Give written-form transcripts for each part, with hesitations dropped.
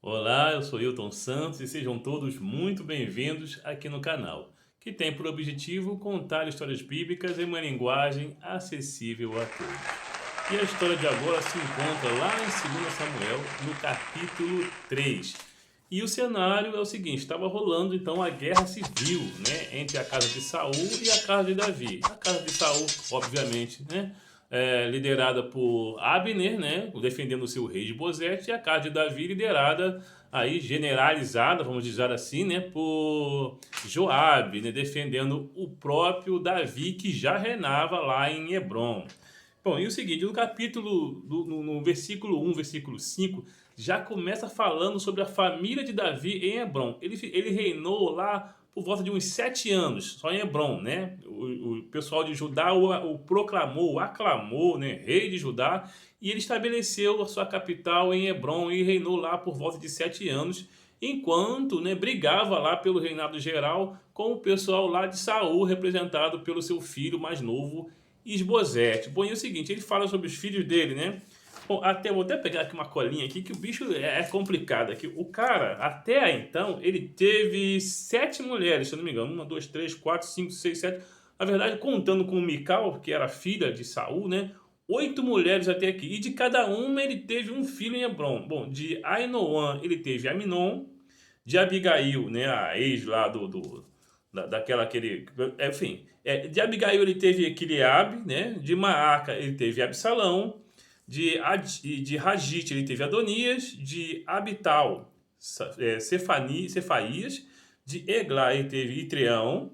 Olá, eu sou Hilton Santos e sejam todos muito bem-vindos aqui no canal, que tem por objetivo contar histórias bíblicas em uma linguagem acessível a todos. E a história de agora se encontra lá em 2 Samuel, no capítulo 3. E o cenário é o seguinte, estava rolando então a guerra civil, né, entre a casa de Saul e a casa de Davi. A casa de Saul, obviamente, né, liderada por Abner, né, defendendo o seu rei de Bozete, e a casa de Davi liderada aí generalizada, vamos dizer assim, né, por Joabe, né, defendendo o próprio Davi que já reinava lá em Hebrom. Bom, e o seguinte, no capítulo, no versículo 1, versículo 5, já começa falando sobre a família de Davi em Hebrom. Ele reinou lá por volta de uns 7 anos, só em Hebrom, né? O pessoal de Judá o proclamou, o aclamou, né? Rei de Judá, e ele estabeleceu a sua capital em Hebrom e reinou lá por volta de 7 anos, enquanto, né, brigava lá pelo reinado geral com o pessoal lá de Saul, representado pelo seu filho mais novo, Isbosete. Bom, e é o seguinte, ele fala sobre os filhos dele, né? Bom, vou até pegar aqui uma colinha aqui, que o bicho é complicado aqui. O cara, até então, ele teve 7 mulheres, se eu não me engano. 1, 2, 3, 4, 5, 6, 7. Na verdade, contando com Mical, que era filha de Saul, né? 8 mulheres até aqui. E de cada uma ele teve um filho em Hebrom. Bom, de Ainoam ele teve Aminon, de Abigail, né? A ex lá daquela aquele, enfim, de Abigail ele teve Equiliabe, né? De Maaca ele teve Absalão, de Ragite ele teve Adonias, de Abital Cefaías, de Eglá ele teve Itreão,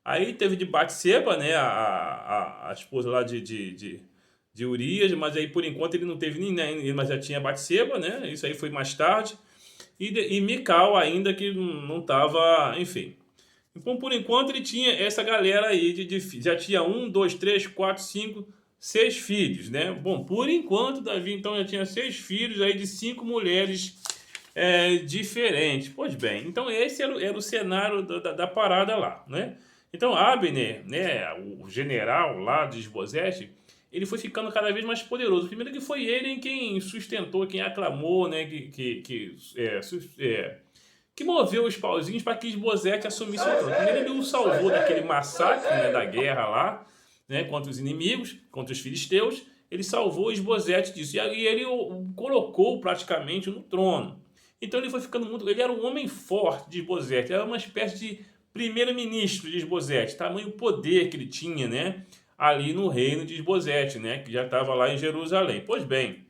aí teve de Batseba, né? A esposa lá de Urias, mas aí por enquanto ele não teve ninguém, mas já tinha Batseba, né? Isso aí foi mais tarde. E Mical ainda que não estava, enfim. Então, por enquanto, ele tinha essa galera aí já tinha um, dois, três, quatro, cinco, 6 filhos, né? Bom, por enquanto, Davi então já tinha 6 filhos aí de 5 mulheres diferentes. Pois bem, então esse era o cenário da parada lá, né? Então Abner, né, o general lá de Esbozete, ele foi ficando cada vez mais poderoso. Primeiro que foi ele quem sustentou, quem aclamou, né, que moveu os pauzinhos para que Esbozete assumisse o trono. Primeiro ele o salvou daquele massacre, né, da guerra lá, né, contra os inimigos, contra os filisteus. Ele salvou Esbozete disso. E aí ele o colocou praticamente no trono. Então ele foi ficando muito. Ele era um homem forte de Esbozete, era uma espécie de primeiro-ministro de Esbozete, tamanho poder que ele tinha, né? Ali no reino de Esbozete, né? Que já estava lá em Jerusalém. Pois bem,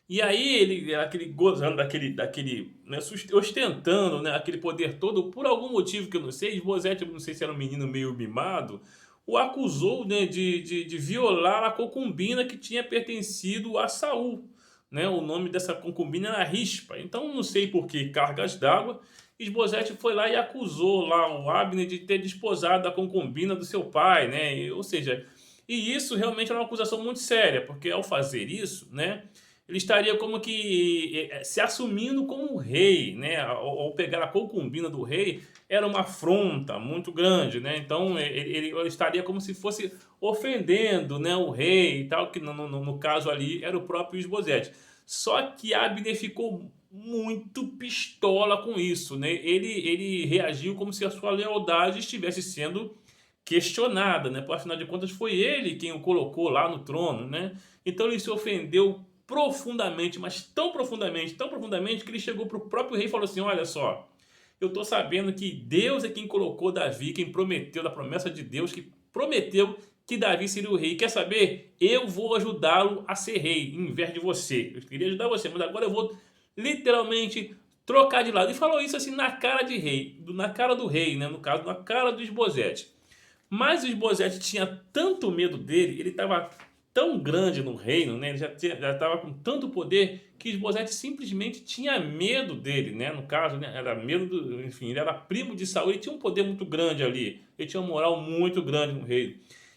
e aí ele, aquele gozando daquele, né, ostentando, né, aquele poder todo, por algum motivo que eu não sei, Esbozete, eu não sei se era um menino meio mimado, o acusou, né, de violar a concubina que tinha pertencido a Saul, né? O nome dessa concubina era Rispa. Então não sei por que cargas d'água, Esbozete foi lá e acusou lá o Abner de ter desposado a concubina do seu pai, né? Ou seja, e isso realmente era uma acusação muito séria, porque ao fazer isso, né, ele estaria como que se assumindo como rei, né? Ao pegar a concubina do rei, era uma afronta muito grande, né? Então ele estaria como se fosse ofendendo, né, o rei e tal, que no caso ali era o próprio Esbozete. Só que Abner ficou muito pistola com isso, né? Ele reagiu como se a sua lealdade estivesse sendo questionada, né? Porque afinal de contas foi ele quem o colocou lá no trono, né? Então ele se ofendeu profundamente, mas tão profundamente que ele chegou para o próprio rei e falou assim: olha só, eu estou sabendo que Deus é quem colocou Davi, quem prometeu, da promessa de Deus, que prometeu que Davi seria o rei. Quer saber? Eu vou ajudá-lo a ser rei, em vez de você. Eu queria ajudar você, mas agora eu vou literalmente trocar de lado. E falou isso assim na cara de rei, na cara do rei, né? No caso, na cara do Esbozete. Mas o Esbozete tinha tanto medo dele, ele estava tão grande no reino, né? Ele já estava com tanto poder que Esbozete simplesmente tinha medo dele, né? No caso, né? Era medo do, enfim, ele era primo de Saul, ele tinha um poder muito grande ali, ele tinha uma moral muito grande no reino.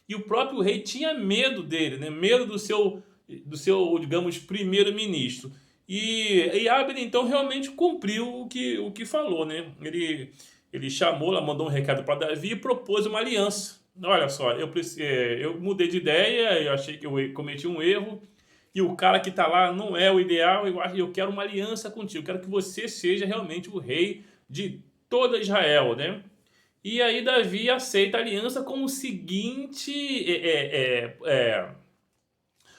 E o próprio rei tinha medo dele, né? Medo do seu, digamos, primeiro-ministro. E Abner então realmente cumpriu o que falou, né? Ele chamou, ela mandou um recado para Davi e propôs uma aliança. Olha só, eu mudei de ideia, eu achei que eu cometi um erro e o cara que está lá não é o ideal, eu quero uma aliança contigo, eu quero que você seja realmente o rei de toda Israel, né? E aí Davi aceita a aliança com o seguinte,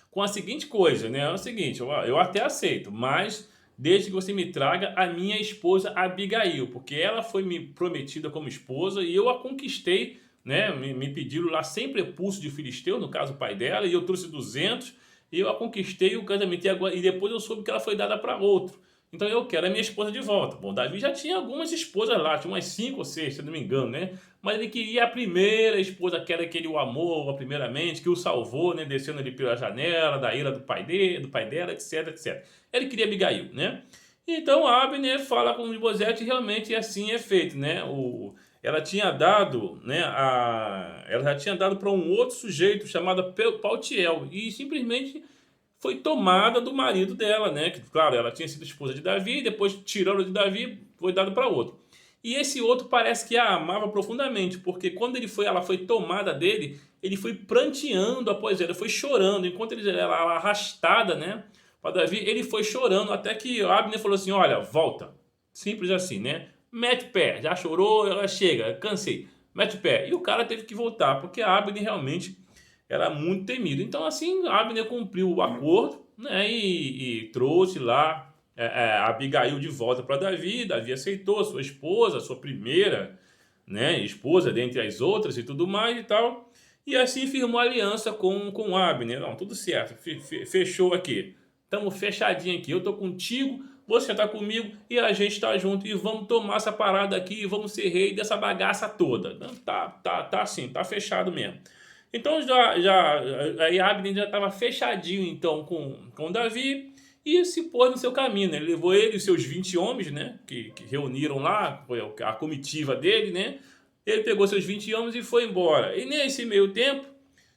com a seguinte coisa, né? É o seguinte, eu até aceito, mas desde que você me traga a minha esposa Abigail, porque ela foi me prometida como esposa e eu a conquistei, né? Me pediram lá sem prepúcio de filisteu, no caso o pai dela, e eu trouxe 200 e eu a conquistei o casamento e depois eu soube que ela foi dada para outro. Então eu quero a minha esposa de volta. Bom, Davi já tinha algumas esposas lá, tinha umas 5 ou 6, se não me engano, né? Mas ele queria a primeira esposa, aquela que ele o amou, primeiramente, que o salvou, né? Descendo ali pela janela, da ira do pai dela, etc, etc. Ele queria Abigail, né? Então Abner fala com Mefibosete e realmente assim é feito, né? Ela tinha dado, né? Ela já tinha dado para um outro sujeito chamado Paltiel e simplesmente foi tomada do marido dela, né? Que, claro, ela tinha sido esposa de Davi, depois tirando de Davi, foi dado para outro. E esse outro parece que a amava profundamente, porque quando ela foi tomada dele, ele foi pranteando após ela, foi chorando, enquanto ela arrastada, né? Para Davi, ele foi chorando até que Abner falou assim: olha, volta. Simples assim, né? Mete o pé, já chorou, ela chega, cansei. Mete o pé. E o cara teve que voltar, porque Abner realmente era muito temido. Então, assim, Abner cumpriu o acordo, né, e trouxe lá Abigail de volta para Davi. Davi aceitou, sua esposa, sua primeira, né, esposa, dentre as outras e tudo mais e tal. E assim firmou aliança com Abner. Não, tudo certo, fechou aqui. Estamos fechadinho aqui. Eu tô contigo, você tá comigo e a gente tá junto. E vamos tomar essa parada aqui e vamos ser rei dessa bagaça toda. Tá assim, tá fechado mesmo. Então aí Abner já estava fechadinho então com Davi e se pôs no seu caminho, né? Ele levou ele e seus 20 homens, né? Que reuniram lá, foi a comitiva dele, né? Ele pegou seus 20 homens e foi embora. E nesse meio tempo,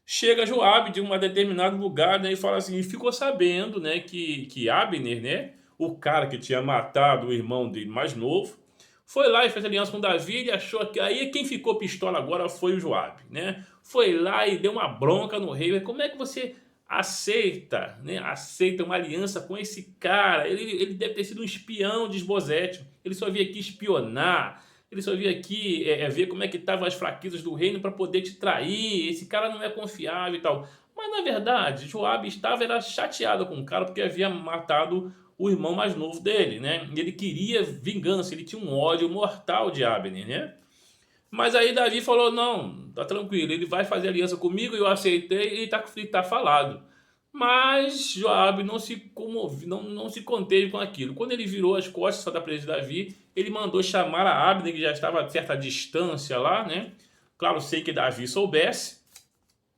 chega Joabe de um determinado lugar, né? E fala assim, e ficou sabendo, né? Que Abner, né? O cara que tinha matado o irmão dele mais novo, foi lá e fez aliança com Davi e achou que aí quem ficou pistola agora foi o Joabe, né? Foi lá e deu uma bronca no rei. Como é que você aceita, né? Aceita uma aliança com esse cara? Ele deve ter sido um espião de Esbozete. Ele só vinha aqui espionar. Ele só vinha aqui ver como é que estavam as fraquezas do reino para poder te trair. Esse cara não é confiável e tal. Mas na verdade, Joabe era chateado com o cara porque havia matado o irmão mais novo dele, né? E ele queria vingança, ele tinha um ódio mortal de Abner, né? Mas aí Davi falou, não, tá tranquilo, ele vai fazer aliança comigo, eu aceitei e tá falado. Mas Joabe não se comoveu, não se conteve com aquilo. Quando ele virou as costas para da presença de Davi, ele mandou chamar a Abner, que já estava a certa distância lá, né? Claro, sei que Davi soubesse.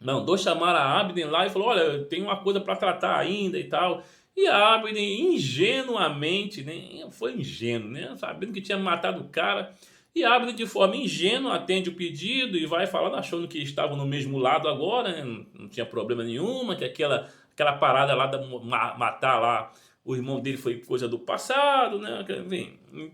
Mandou chamar a Abner lá e falou, olha, eu tenho uma coisa para tratar ainda e tal. E a Abner, ingenuamente, né, foi ingênuo, né, sabendo que tinha matado o cara, e a Abner, de forma ingênua, atende o pedido e vai falando, achando que estavam no mesmo lado agora, né, não tinha problema nenhuma, que aquela parada lá de matar lá o irmão dele foi coisa do passado, né,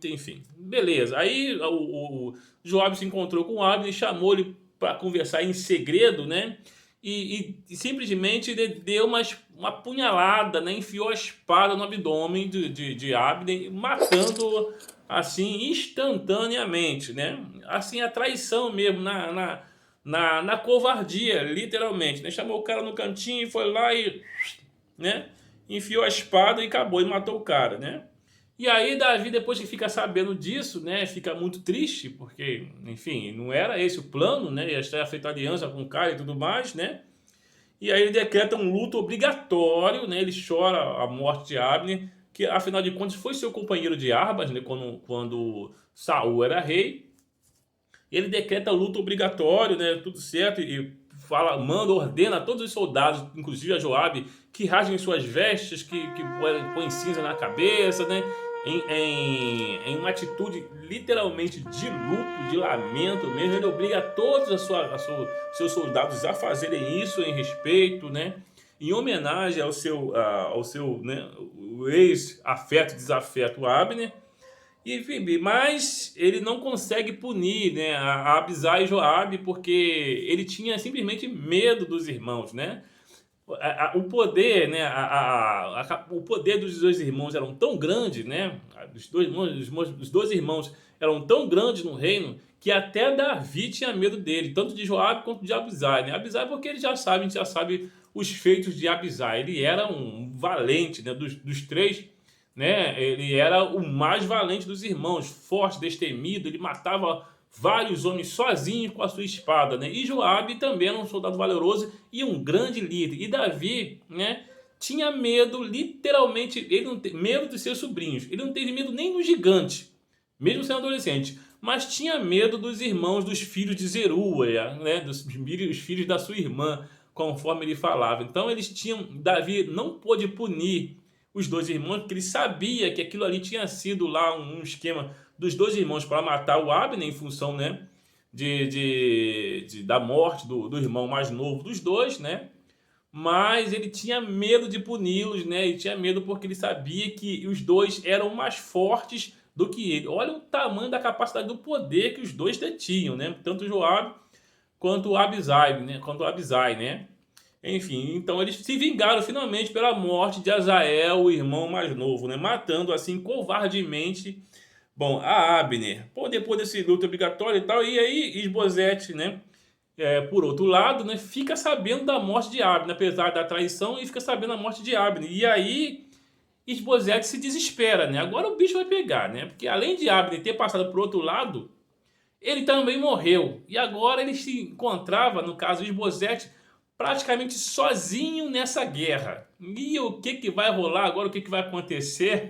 enfim, beleza. Aí o Joabe se encontrou com o Abner e chamou ele para conversar em segredo, né, e simplesmente ele deu uma punhalada, né? Enfiou a espada no abdômen de Abner, matando assim instantaneamente, né? Assim, a traição mesmo, na covardia, literalmente, né? Chamou o cara no cantinho e foi lá e, né? Enfiou a espada e acabou, e matou o cara, né? E aí Davi, depois que fica sabendo disso, né, fica muito triste, porque, enfim, não era esse o plano, né, ia estar feito aliança com o cara e tudo mais, né? E aí ele decreta um luto obrigatório, né? Ele chora a morte de Abner, que afinal de contas foi seu companheiro de armas, né, quando Saul era rei. Ele decreta luto obrigatório, né, tudo certo, e ordena a todos os soldados, inclusive a Joabe, que rasguem suas vestes, que põem cinza na cabeça, né? Em uma atitude literalmente de luto, de lamento mesmo. Ele obriga todos seus soldados a fazerem isso em respeito, né? Em homenagem ao seu né, o ex-afeto, desafeto Abner. E, enfim, mas ele não consegue punir, né, a Abisai e Joabe, porque ele tinha simplesmente medo dos irmãos, né? o poder, né, o poder dos dois irmãos eram tão grande, né, os dois irmãos eram tão grandes no reino que até Davi tinha medo dele, tanto de Joabe quanto de Abisai, né? Abisai porque ele já sabe, a gente já sabe os feitos de Abisai. Ele era um valente, né, dos três, né? Ele era o mais valente dos irmãos, forte, destemido, ele matava vários homens sozinho com a sua espada, né? E Joabe também era um soldado valoroso e um grande líder. E Davi, né, tinha medo, literalmente, ele não medo dos seus sobrinhos. Ele não teve medo nem do gigante, mesmo sendo adolescente, mas tinha medo dos irmãos, dos filhos de Zeruia, né, dos filhos da sua irmã, conforme ele falava. Então eles tinham, Davi não pôde punir os dois irmãos, porque ele sabia que aquilo ali tinha sido lá um esquema dos dois irmãos para matar o Abner em função, né, da morte do irmão mais novo dos dois, né? Mas ele tinha medo de puni-los, né? Ele tinha medo porque ele sabia que os dois eram mais fortes do que ele. Olha o tamanho da capacidade do poder que os dois detinham, né? Tanto Joabe quanto o Abisai, né? Enfim, então eles se vingaram finalmente pela morte de Azael, o irmão mais novo, né? Matando assim covardemente, bom, a Abner. Pô, depois desse luto obrigatório e tal, e aí Isbosete, né? Por outro lado, né, fica sabendo da morte de Abner, apesar da traição, e fica sabendo da morte de Abner. E aí Isbosete se desespera, né? Agora o bicho vai pegar, né? Porque além de Abner ter passado por outro lado, ele também morreu. E agora ele se encontrava, no caso Isbosete, praticamente sozinho nessa guerra. E o que vai rolar agora? O que vai acontecer?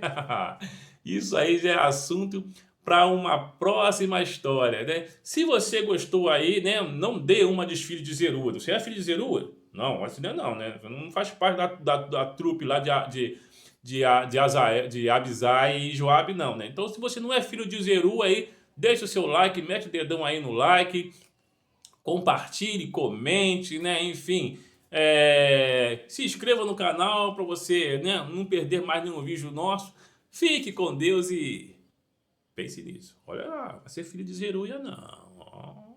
Isso aí já é assunto para uma próxima história, né? Se você gostou aí, né, não dê uma de filho de Zeruia. Você é filho de Zeruia? Não, assim não, né? Não faz parte da trupe lá de Abisai e Joabe, não, né? Então, se você não é filho de Zeruia aí, deixa o seu like, mete o dedão aí no like, compartilhe, comente, né? Enfim, se inscreva no canal para você, né, não perder mais nenhum vídeo nosso. Fique com Deus e pense nisso. Olha lá, vai ser filho de Zeruia, não.